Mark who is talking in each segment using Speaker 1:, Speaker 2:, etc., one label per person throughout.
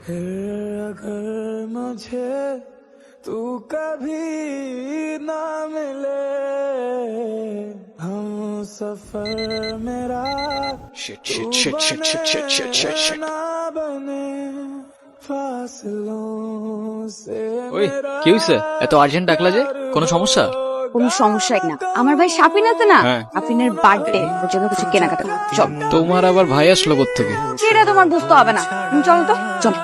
Speaker 1: फिर अगर मुझे तू कभी ना मिले हम सफर मेरा ना बने फासलों से
Speaker 2: ওই কি হইছে? এত আর্জেন্ট ডাকলা যে? কোনো সমস্যা?
Speaker 3: কোনো সমস্যাই না। আমার ভাই শাপিন আছে না,
Speaker 2: হ্যাঁ।
Speaker 3: শাপিনের বার্থডে, ওর জন্য কিছু কেনাকাটা করতে। চল।
Speaker 2: তোমার আবার ভাই আসলো কোত্থেকে?
Speaker 3: সেটা তোমার বুঝতে হবে না, তুমি চলো তো, চল।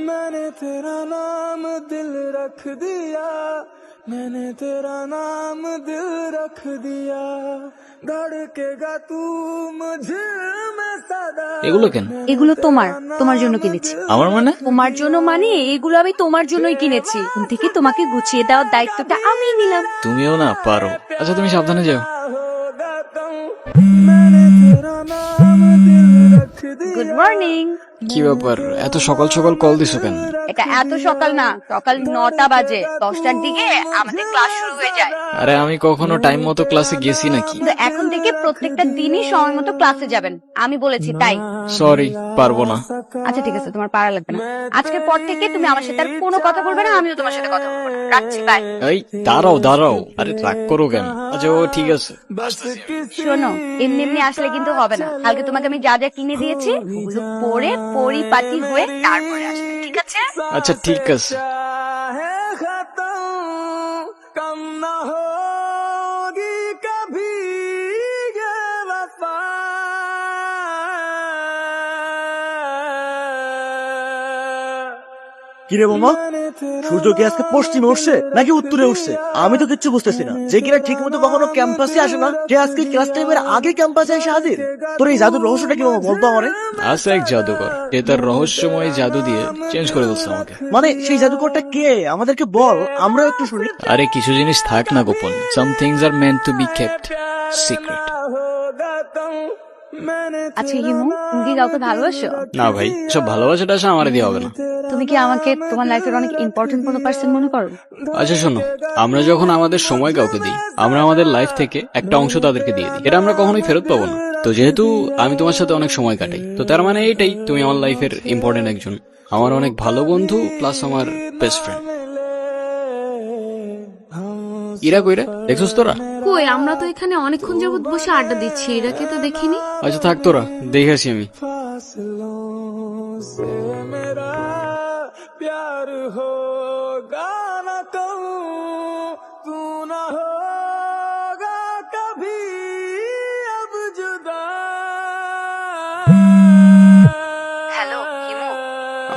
Speaker 1: मैंने तेरा नाम दिल रख दिया मैंने तेरा नाम दिल रख दिया धड़केगा तू मुझे में सदा
Speaker 2: এগুলো কেন?
Speaker 3: এগুলো তোমার, তোমার জন্য কিনেছি।
Speaker 2: আমার মানে?
Speaker 3: তোমার জন্য মানে এগুলো আমি তোমার জন্যই কিনেছি। এখন থেকে তোমাকে গুছিয়ে দেওয়ার দায়িত্বটা আমি নিলাম।
Speaker 2: তুমিও না পারো। আচ্ছা তুমি সাবধানে যাও।
Speaker 1: होगा तुम मैंने तेरा नाम दिल रख दिया
Speaker 3: গুড মর্নিং।
Speaker 2: কি ব্যাপার, এত সকাল সকাল কল দিছো কেন?
Speaker 3: এটা এত সকাল না, সকাল 9টা বাজে। 10টার দিকে আমাদের ক্লাস শুরু হয়ে যায়।
Speaker 2: আরে আমি কখনো টাইম মতো ক্লাসে গেছি নাকি?
Speaker 3: কিন্তু এখন থেকে প্রত্যেকটা দিনই সময় মতো ক্লাসে যাবেন, আমি বলেছি তাই।
Speaker 2: সরি, পারবো না।
Speaker 3: আচ্ছা ঠিক আছে, তোমার পারা লাগবে না। আজকের পর থেকে তুমি আমার সাথে আর কোনো কথা বলবে না, আমিও তোমার সাথে কথা বলবো না। রাখছি, বাই।
Speaker 2: এই দাঁড়াও দাঁড়াও, আরে রাগ করো কেন? আচ্ছা ও ঠিক আছে।
Speaker 3: শোনো, এমনি এমনি আসলে কিন্তু হবে না। কালকে তোমাকে আমি যা যা কিনে দিয়েছি ওগুলো পরে পরিপাটি হয়ে তারপরে আসবে, ঠিক আছে?
Speaker 2: আচ্ছা ঠিক আছে।
Speaker 1: है खत्म कम न होगी कभी ये वफा
Speaker 4: কিরে মামা, সূর্য কি আজকে পশ্চিমে উঠছে নাকি উত্তরে উঠছে? আমি তো কিচ্ছু বুঝতেছি না। যে কিনা ঠিক মতো কখনো ক্যাম্পাসে আসে না, যে আজকে ক্লাস টাইমের আগে ক্যাম্পাসে এসে হাজির। তোর এই জাদুর রহস্যটা কি মামা, বলতো আমারে?
Speaker 2: আছে এক জাদুকর, সে তার রহস্যময় জাদু দিয়ে চেঞ্জ করে দিচ্ছে আমাকে।
Speaker 4: মানে সেই জাদুকরটা কে, আমাদেরকে বল, আমরাও একটু শুনি।
Speaker 2: আরে কিছু জিনিস থাক না গোপন। Some things are meant to be kept secret.
Speaker 1: होगा तुम मैंने
Speaker 3: আচ্ছা হিমু, তুমি কি কাউকে ভালোবাসো?
Speaker 2: না ভাই, সব ভালোবাসাটা আসে আমারে দিয়ে হবে না।
Speaker 3: তুমি কি আমাকে তোমার লাইফের অনেক ইম্পর্টেন্ট কোনো পার্সন মনে করো?
Speaker 2: আচ্ছা শোনো, আমরা যখন আমাদের সময় কাউকে দিই, আমরা আমাদের লাইফ থেকে একটা অংশ তাদেরকে দিয়ে দিই। এটা আমরা কখনোই ফেরত পাবো না। তো যেহেতু আমি তোমার সাথে অনেক সময় কাটাই, তো তার মানে এইটাই, তুমি আমার লাইফের ইম্পর্টেন্ট একজন, আমার অনেক ভালো বন্ধু প্লাস আমার বেস্ট ফ্রেন্ড। ইরা কইরা দেখছস তোরা?
Speaker 5: কই, আমরা তো এখানে অনেকক্ষণ যাবত বসে আড্ডা দিচ্ছি, এরাকে তো দেখিনি।
Speaker 2: আচ্ছা থাক তোরা, দেখে আসি আমি।
Speaker 1: फासलों से मेरा प्यार होगा न कहूँ तू न होगा कभी अब जुदा
Speaker 3: হ্যালো হিমু।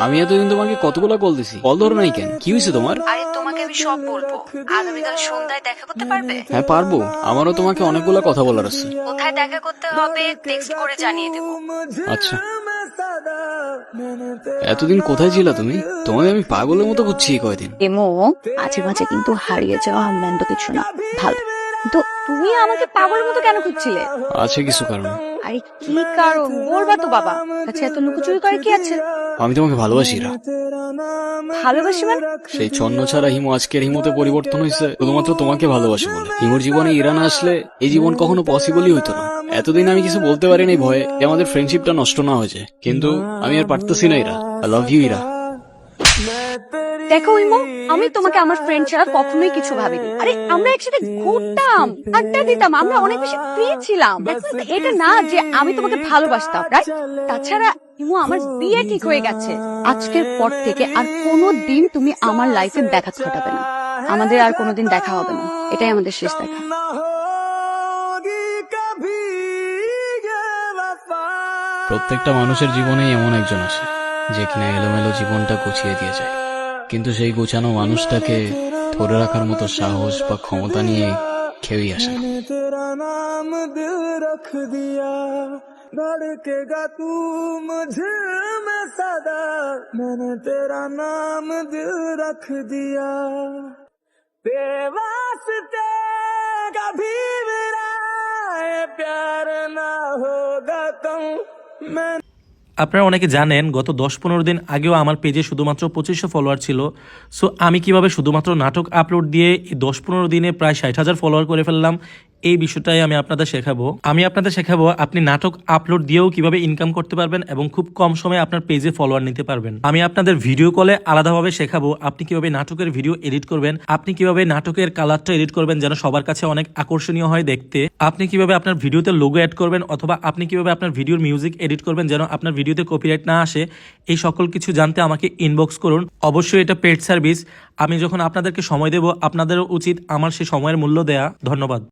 Speaker 2: আমি এতদিন তোমাকে কতগুলা কল দিছি, কল ধরো নাই কেন? কি হয়েছে তোমার?
Speaker 3: আরে তোমাকে আমি সব বলবো। আগামীকাল সন্ধ্যায় দেখা করতে পারবে?
Speaker 2: হ্যাঁ পারবো, আমারও তোমাকে অনেকগুলা কথা বলার আছে।
Speaker 3: কোথায় দেখা করতে হবে টেক্সট করে জানিয়ে দেবো।
Speaker 2: আচ্ছা। এতদিন কোথায় ছিলা তুমি? তোমাকে আমি পাগলের মতো বুঝছি কয়দিন।
Speaker 3: এমো, মাঝে মাঝে কিন্তু হারিয়ে যাওয়া মেন্দ কিছু না, ভালো। তো তুমি আমাকে পাগলের মতো কেন খুঁজছিলে?
Speaker 2: আছে কিছু কারণ।
Speaker 3: আরে কি কারণ বলবা তো বাবা, আচ্ছা এত লুকোচুরি করে কি আছে?
Speaker 2: আমি তোমাকে ভালোবাসি ইরা।
Speaker 3: ভালোবাসি মানে?
Speaker 2: সেই ছন্ন ছাড়া হিমু আজকের হিমুতে পরিবর্তন হয়েছে শুধুমাত্র তোমাকে ভালোবাসি বলে। হিমুর জীবনে ইরা না আসলে এই জীবন কখনো পসিবলই হইতো না। এতদিন আমি কিছু বলতে পারিনি ভয়ে যে আমাদের ফ্রেন্ডশিপটা নষ্ট না হয়ে যায়, কিন্তু আমি আর পারতেছি না Ira. I love you Ira.
Speaker 3: দেখো ইমো, আমি তোমাকে আমার ফ্রেন্ড ছাড়া কখনোই কিছু ভাবিনি। আরে আমরা একসাথে ঘুরতাম, আড্ডা দিতাম, আমরা অনেক বেশি ফ্রি ছিলাম। এটা না যে আমি তোমাকে ভালোবাসতাম, রাইট? তাছাড়া ইমো, আমার বিয়ে ঠিক হয়ে গেছে। আজকের পর থেকে আর কোনো দিন তুমি আমার লাইফে দেখা ঘটাবে না। আমাদের আর কোনোদিন দেখা হবে না, এটাই আমাদের শেষ দেখা।
Speaker 1: न होगी कभी ये वफा
Speaker 2: প্রত্যেকটা মানুষের জীবনেই এমন একজন আসে যে কিনা এলোমেলো জীবনটা গুছিয়ে দিয়ে যায়, কিন্তু সেই গোছানো মানুষটাকে ধরে রাখার মতো সাহস বা ক্ষমতা নিয়ে কেউই আসে না।
Speaker 1: मैंने तेरा नाम दिल रख दिया धड़केगा तू मुझे में सदा मैंने तेरा नाम दिल रख दिया बेवास्ते कभी मेरा ये प्यार ना होगा तुम मैं
Speaker 6: আপনারা অনেকে জানেন গত 10-15 দিন আগেও আমার পেজে শুধুমাত্র 2500 ফলোয়ার ছিল। সো আমি কিভাবে শুধুমাত্র নাটক আপলোড দিয়ে এই 10-15 দিনে প্রায় 60,000 ফলোয়ার করে ফেললাম, এই বিষয়টাই আমি আপনাদের শেখাবো। আমি আপনাদের শেখাবো আপনি নাটক আপলোড দিয়েও কিভাবে ইনকাম করতে পারবেন এবং খুব কম সময়ে আপনার পেজে ফলোয়ার নিতে পারবেন। আমি আপনাদের ভিডিও কলে আলাদাভাবে শেখাবো আপনি কিভাবে নাটকের ভিডিও এডিট করবেন, আপনি কিভাবে নাটকের কালারটা এডিট করবেন যেন সবার কাছে অনেক আকর্ষণীয় হয় দেখতে, আপনি কিভাবে আপনার ভিডিওতে লোগো অ্যাড করবেন, অথবা আপনি কিভাবে আপনার ভিডিওর মিউজিক এডিট করবেন যেন আপনার ভিডিওতে কপিরাইট না আসে। এই সকল কিছু জানতে আমাকে ইনবক্স করুন। অবশ্যই এটা পেড সার্ভিস। আমি যখন আপনাদেরকে সময় দেব আপনাদেরও উচিত আমার সেই সময়ের মূল্য দেয়া। ধন্যবাদ।